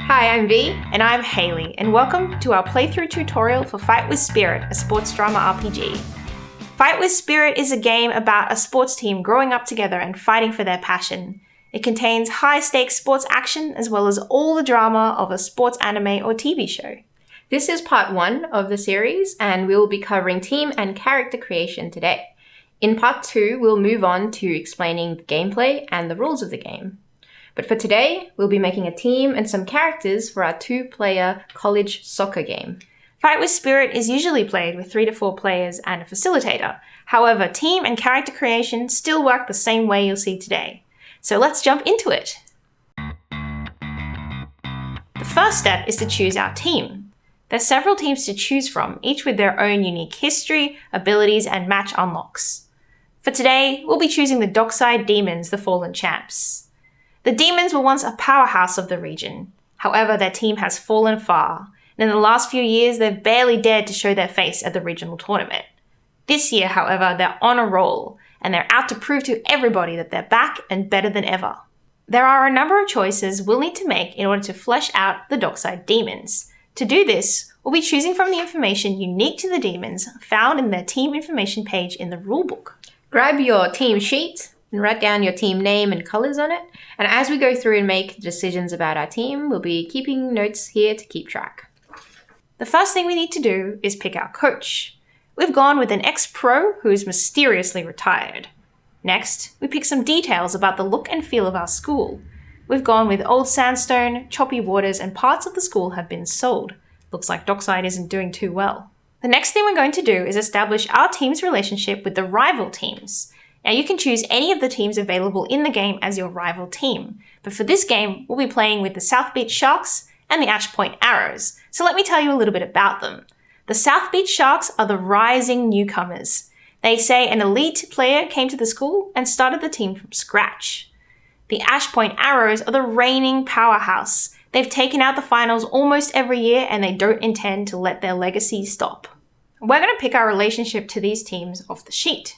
Hi, I'm V. And I'm Hayley, and welcome to our playthrough tutorial for Fight with Spirit, a sports drama RPG. Fight with Spirit is a game about a sports team growing up together and fighting for their passion. It contains high-stakes sports action as well as all the drama of a sports anime or TV show. This is part 1 of the series, and we will be covering team and character creation today. In part 2, we'll move on to explaining the gameplay and the rules of the game. But for today, we'll be making a team and some characters for our 2-player college soccer game. Fight with Spirit is usually played with 3 to 4 players and a facilitator. However, team and character creation still work the same way you'll see today. So let's jump into it. The first step is to choose our team. There's several teams to choose from, each with their own unique history, abilities, and match unlocks. For today, we'll be choosing the Dockside Demons, the fallen champs. The Demons were once a powerhouse of the region. However, their team has fallen far, and in the last few years, they've barely dared to show their face at the regional tournament. This year, however, they're on a roll, and they're out to prove to everybody that they're back and better than ever. There are a number of choices we'll need to make in order to flesh out the Dockside Demons. To do this, we'll be choosing from the information unique to the Demons found in their team information page in the rulebook. Grab your team sheet and write down your team name and colors on it. And as we go through and make decisions about our team, we'll be keeping notes here to keep track. The first thing we need to do is pick our coach. We've gone with an ex-pro who's mysteriously retired. Next, we pick some details about the look and feel of our school. We've gone with old sandstone, choppy waters, and parts of the school have been sold. Looks like Dockside isn't doing too well. The next thing we're going to do is establish our team's relationship with the rival teams. Now you can choose any of the teams available in the game as your rival team, but for this game, we'll be playing with the South Beach Sharks and the Ash Point Arrows, so let me tell you a little bit about them. The South Beach Sharks are the rising newcomers. They say an elite player came to the school and started the team from scratch. The Ash Point Arrows are the reigning powerhouse. They've taken out the finals almost every year and they don't intend to let their legacy stop. We're going to pick our relationship to these teams off the sheet.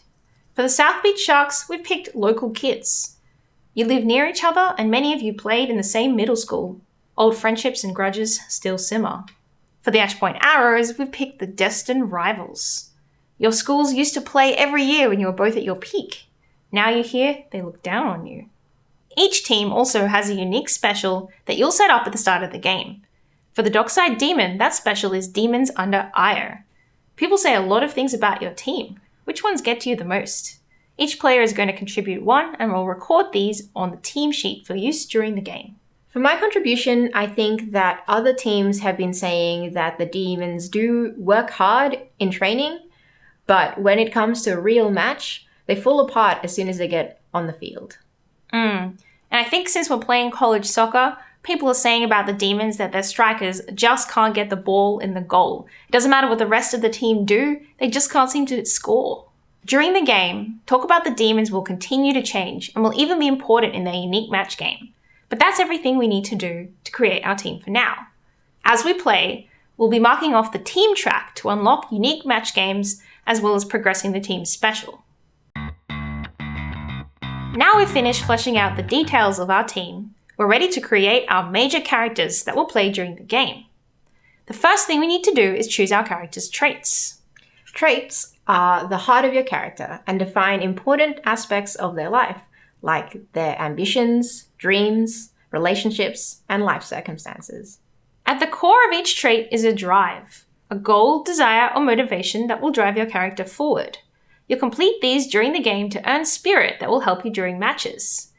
For the South Beach Sharks, we've picked local kids. You live near each other and many of you played in the same middle school. Old friendships and grudges still simmer. For the Ash Point Arrows, we've picked the destined rivals. Your schools used to play every year when you were both at your peak. Now you're here, they look down on you. Each team also has a unique special that you'll set up at the start of the game. For the Dockside Demon, that special is Demons Under Ire. People say a lot of things about your team. Which ones get to you the most? Each player is going to contribute one and we'll record these on the team sheet for use during the game. For my contribution, I think that other teams have been saying that the Demons do work hard in training, but when it comes to a real match, they fall apart as soon as they get on the field. And I think since we're playing college soccer, people are saying about the Demons that their strikers just can't get the ball in the goal. It doesn't matter what the rest of the team do, they just can't seem to score. During the game, talk about the Demons will continue to change and will even be important in their unique match game. But that's everything we need to do to create our team for now. As we play, we'll be marking off the team track to unlock unique match games as well as progressing the team's special. Now we've finished fleshing out the details of our team, we're ready to create our major characters that will play during the game. The first thing we need to do is choose our characters' traits. Traits are the heart of your character and define important aspects of their life, like their ambitions, dreams, relationships, and life circumstances. At the core of each trait is a drive, a goal, desire, or motivation that will drive your character forward. You'll complete these during the game to earn spirit that will help you during matches.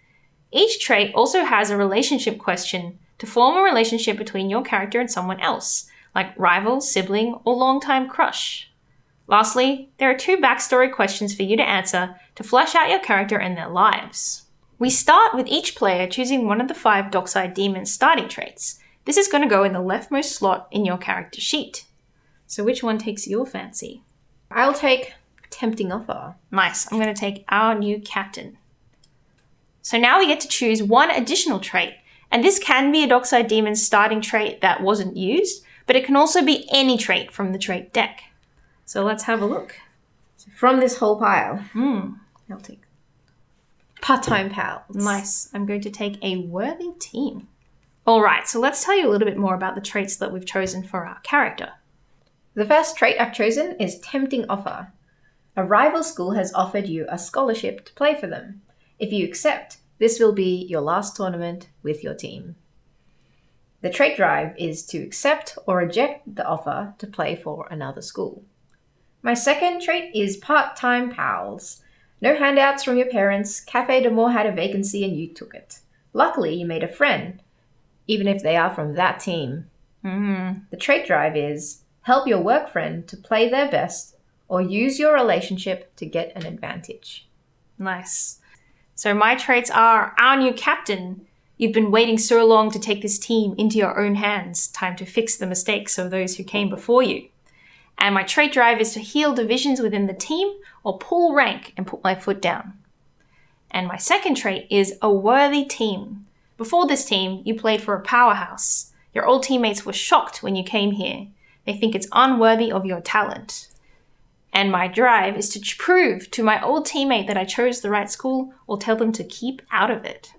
Each trait also has a relationship question to form a relationship between your character and someone else, like rival, sibling, or longtime crush. Lastly, there are 2 backstory questions for you to answer to flesh out your character and their lives. We start with each player choosing one of the 5 Dockside Demons starting traits. This is going to go in the leftmost slot in your character sheet. So which one takes your fancy? I'll take Tempting Offer. Nice, I'm going to take our new captain. So now we get to choose one additional trait, and this can be a Dockside Demon's starting trait that wasn't used, but it can also be any trait from the trait deck. So let's have a look. So from this whole pile, I'll take part-time pals. Nice. I'm going to take a worthy team. All right, so let's tell you a little bit more about the traits that we've chosen for our character. The first trait I've chosen is tempting offer. A rival school has offered you a scholarship to play for them. If you accept, this will be your last tournament with your team. The trait drive is to accept or reject the offer to play for another school. My second trait is part-time pals. No handouts from your parents. Café de More had a vacancy and you took it. Luckily, you made a friend, even if they are from that team. The trait drive is help your work friend to play their best or use your relationship to get an advantage. Nice. So my traits are our new captain. You've been waiting so long to take this team into your own hands. Time to fix the mistakes of those who came before you. And my trait drive is to heal divisions within the team or pull rank and put my foot down. And my second trait is a worthy team. Before this team, you played for a powerhouse. Your old teammates were shocked when you came here. They think it's unworthy of your talent. And my drive is to prove to my old teammate that I chose the right school or tell them to keep out of it.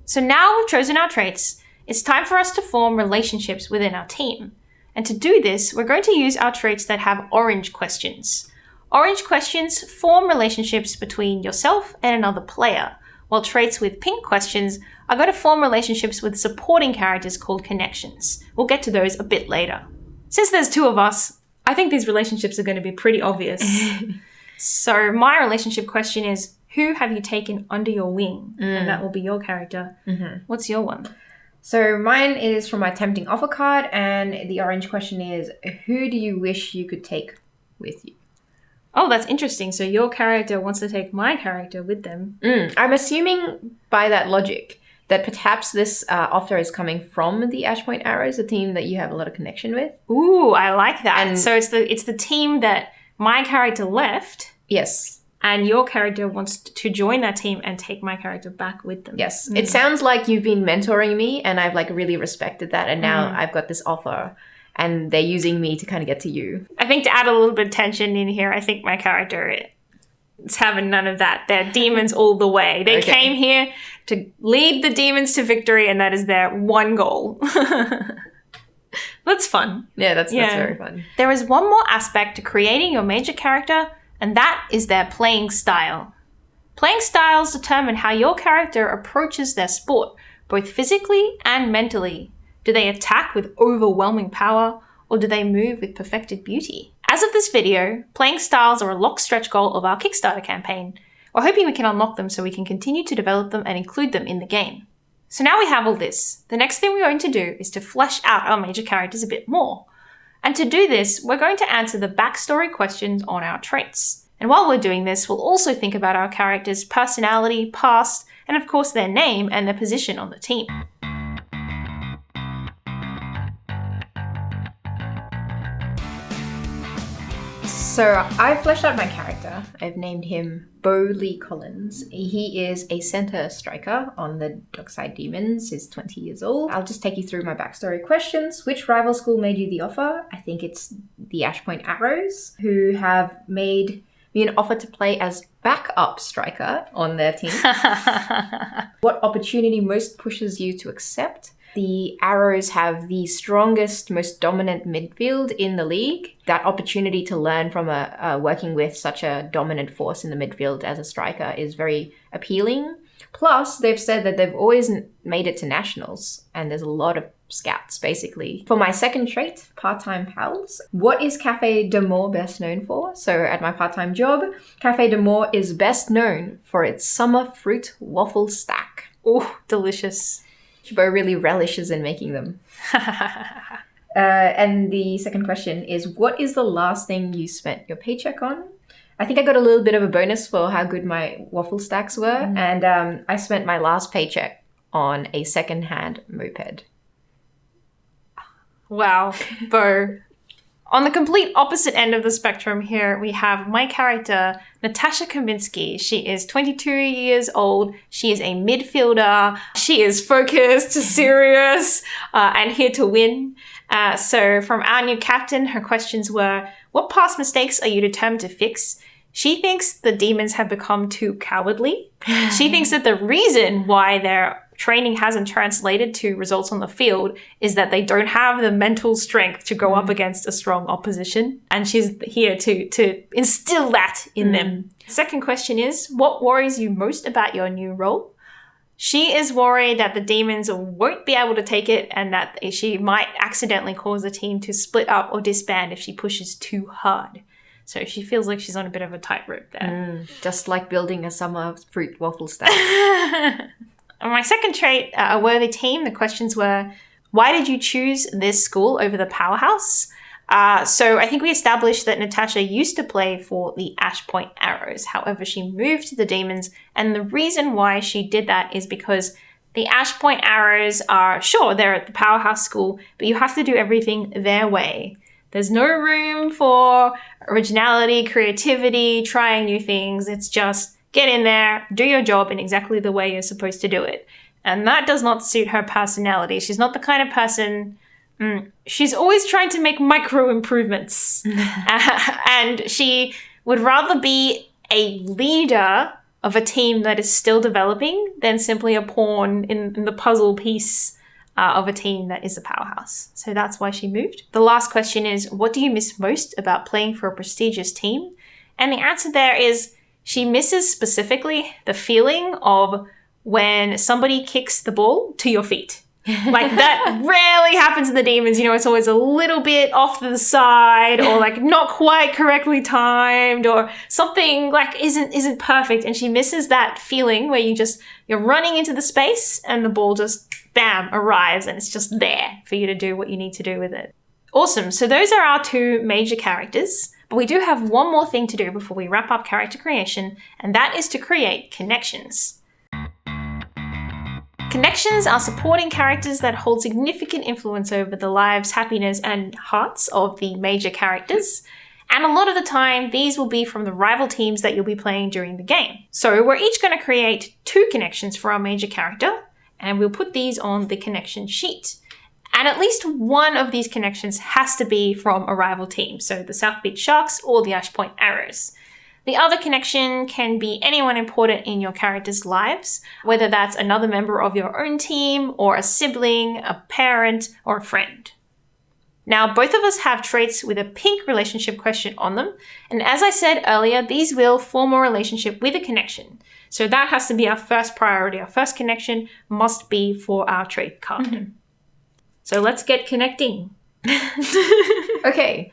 So now we've chosen our traits, it's time for us to form relationships within our team. And to do this, we're going to use our traits that have orange questions. Orange questions form relationships between yourself and another player, while traits with pink questions are going to form relationships with supporting characters called connections. We'll get to those a bit later. Since there's two of us, I think these relationships are going to be pretty obvious. So my relationship question is, who have you taken under your wing? And that will be your character. What's your one? So mine is from my tempting offer card, and the orange question is, who do you wish you could take with you? Oh, that's interesting. So your character wants to take my character with them. I'm assuming by that logic that perhaps this offer is coming from the Ashpoint Arrows, a team that you have a lot of connection with. Ooh, I like that. And so it's the team that my character left. Yes. And your character wants to join that team and take my character back with them. Yes. It sounds like you've been mentoring me and I've like really respected that. And now I've got this offer and they're using me to kind of get to you. I think to add a little bit of tension in here, I think my character is having none of that. They're demons all the way. They came here to lead the demons to victory, and that is their one goal. That's fun. Yeah, that's very fun. There is one more aspect to creating your major character, and that is their playing style. Playing styles determine how your character approaches their sport, both physically and mentally. Do they attack with overwhelming power, or do they move with perfected beauty? As of this video, playing styles are a locked stretch goal of our Kickstarter campaign. We're hoping we can unlock them so we can continue to develop them and include them in the game. So now we have all this. The next thing we're going to do is to flesh out our major characters a bit more. And to do this, we're going to answer the backstory questions on our traits. And while we're doing this, we'll also think about our character's personality, past, and of course their name and their position on the team. So I've fleshed out my character. I've named him Bo Lee Collins. He is a center striker on the Dockside Demons. He's 20 years old. I'll just take you through my backstory questions. Which rival school made you the offer? I think it's the Ashpoint Arrows, who have made me an offer to play as backup striker on their team. What opportunity most pushes you to accept? The Arrows have the strongest, most dominant midfield in the league. That opportunity to learn from working with such a dominant force in the midfield as a striker is very appealing. Plus, they've said that they've always made it to nationals, and there's a lot of scouts, basically. For my second trait, part-time pals, what is Café de More best known for? So at my part-time job, Café de More is best known for its summer fruit waffle stack. Oh, delicious. Bo really relishes in making them. And the second question is, what is the last thing you spent your paycheck on? I think I got a little bit of a bonus for how good my waffle stacks were. And I spent my last paycheck on a second-hand moped. Wow, Bo. On the complete opposite end of the spectrum here, we have my character, Natasha Kaminsky. She is 22 years old. She is a midfielder. She is focused, serious, and here to win. So from our new captain, her questions were, what past mistakes are you determined to fix? She thinks the demons have become too cowardly. She thinks that the reason why they're training hasn't translated to results on the field is that they don't have the mental strength to go up against a strong opposition. And she's here to instill that in them. Second question is, what worries you most about your new role? She is worried that the demons won't be able to take it and that she might accidentally cause the team to split up or disband if she pushes too hard. So she feels like she's on a bit of a tightrope there. Just like building a summer fruit waffle stand. My second trait, a worthy team, the questions were, why did you choose this school over the powerhouse? So I think we established that Natasha used to play for the Ash Point Arrows. However, she moved to the Demons. And the reason why she did that is because the Ash Point Arrows are, sure, they're at the powerhouse school, but you have to do everything their way. There's no room for originality, creativity, trying new things. It's just get in there, do your job in exactly the way you're supposed to do it. And that does not suit her personality. She's not the kind of person... she's always trying to make micro improvements. And she would rather be a leader of a team that is still developing than simply a pawn in the puzzle piece of a team that is a powerhouse. So that's why she moved. The last question is, what do you miss most about playing for a prestigious team? And the answer there is she misses specifically the feeling of when somebody kicks the ball to your feet. Like that rarely happens in the Demons. You know, it's always a little bit off to the side or like not quite correctly timed or something like isn't perfect. And she misses that feeling where you're running into the space and the ball just bam arrives and it's just there for you to do what you need to do with it. Awesome. So those are our two major characters. But we do have one more thing to do before we wrap up character creation, and that is to create connections. Connections are supporting characters that hold significant influence over the lives, happiness, and hearts of the major characters. And a lot of the time, these will be from the rival teams that you'll be playing during the game. So we're each going to create 2 connections for our major character, and we'll put these on the connection sheet. And at least one of these connections has to be from a rival team, so the South Beach Sharks or the Ash Point Arrows. The other connection can be anyone important in your character's lives, whether that's another member of your own team, or a sibling, a parent, or a friend. Now, both of us have traits with a pink relationship question on them, and as I said earlier, these will form a relationship with a connection. So that has to be our first priority. Our first connection must be for our trait card. So let's get connecting. Okay.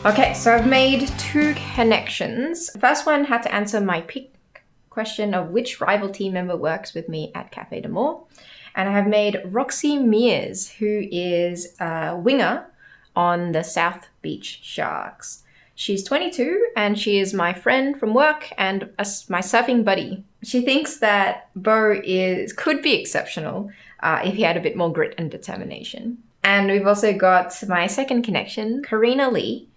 Okay, so I've made 2 connections. The first one had to answer my pick question of which rival team member works with me at Cafe de Moor. And I have made Roxy Mears, who is a winger on the South Beach Sharks. She's 22 and she is my friend from work and my surfing buddy. She thinks that Bo could be exceptional if he had a bit more grit and determination. And we've also got my second connection, Karina Lee.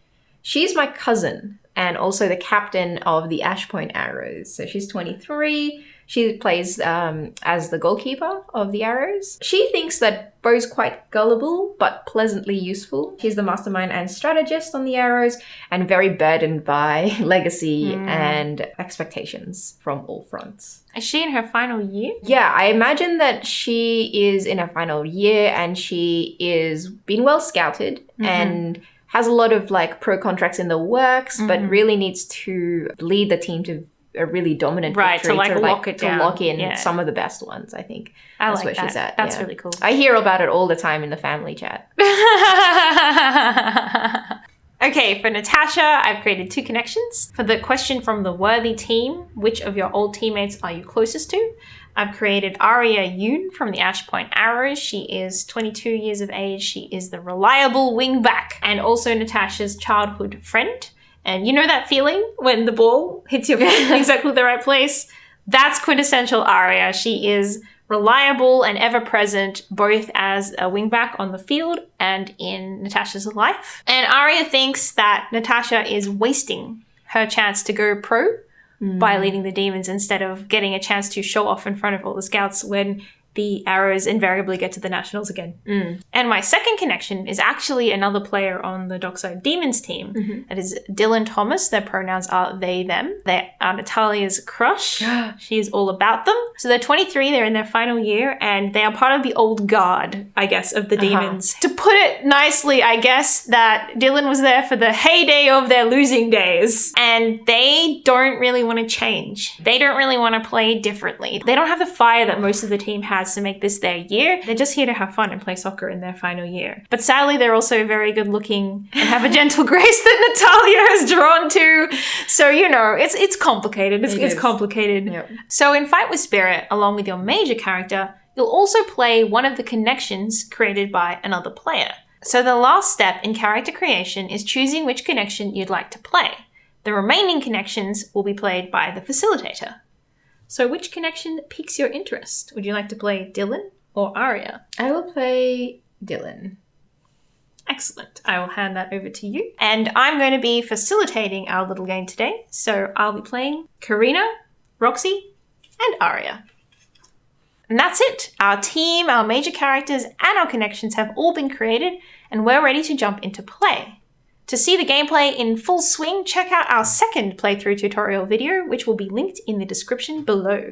She's my cousin and also the captain of the Ash Point Arrows. So she's 23. She plays as the goalkeeper of the Arrows. She thinks that Bo's quite gullible, but pleasantly useful. She's the mastermind and strategist on the Arrows and very burdened by legacy and expectations from all fronts. Is she in her final year? Yeah, I imagine that she is in her final year and she is being well scouted and has a lot of like pro contracts in the works, but really needs to lead the team to a really dominant victory to lock it down. To lock in some of the best ones, I think. That's where she's at. That's really cool. I hear about it all the time in the family chat. Okay, for Natasha, I've created 2 connections. For the question from the worthy team, which of your old teammates are you closest to? I've created Aria Yoon from the Ash Point Arrows. She is 22 years of age. She is the reliable wingback and also Natasha's childhood friend. And you know that feeling when the ball hits your foot in exactly the right place? That's quintessential Aria. She is reliable and ever-present, both as a wingback on the field and in Natasha's life. And Aria thinks that Natasha is wasting her chance to go pro by leading the Demons instead of getting a chance to show off in front of all the scouts when the arrows invariably get to the nationals again. And my second connection is actually another player on the Dockside Demons team. That is Dylan Thomas. Their pronouns are they, them. They are Natalia's crush. She is all about them. So they're 23, they're in their final year, and they are part of the old guard, I guess, of the demons. To put it nicely, I guess that Dylan was there for the heyday of their losing days, and they don't really want to change. They don't really want to play differently. They don't have the fire that most of the team has to make this their year. They're just here to have fun and play soccer in their final year. But sadly, they're also very good looking and have a gentle grace that Natalia has drawn to. So, you know, it's complicated. It's complicated. Yep. So in Fight with Spirit, along with your major character, you'll also play one of the connections created by another player. So the last step in character creation is choosing which connection you'd like to play. The remaining connections will be played by the facilitator. So which connection piques your interest? Would you like to play Dylan or Arya? I will play Dylan. Excellent. I will hand that over to you. And I'm going to be facilitating our little game today. So I'll be playing Karina, Roxy, and Arya. And that's it. Our team, our major characters, and our connections have all been created, and we're ready to jump into play. To see the gameplay in full swing, check out our second playthrough tutorial video, which will be linked in the description below.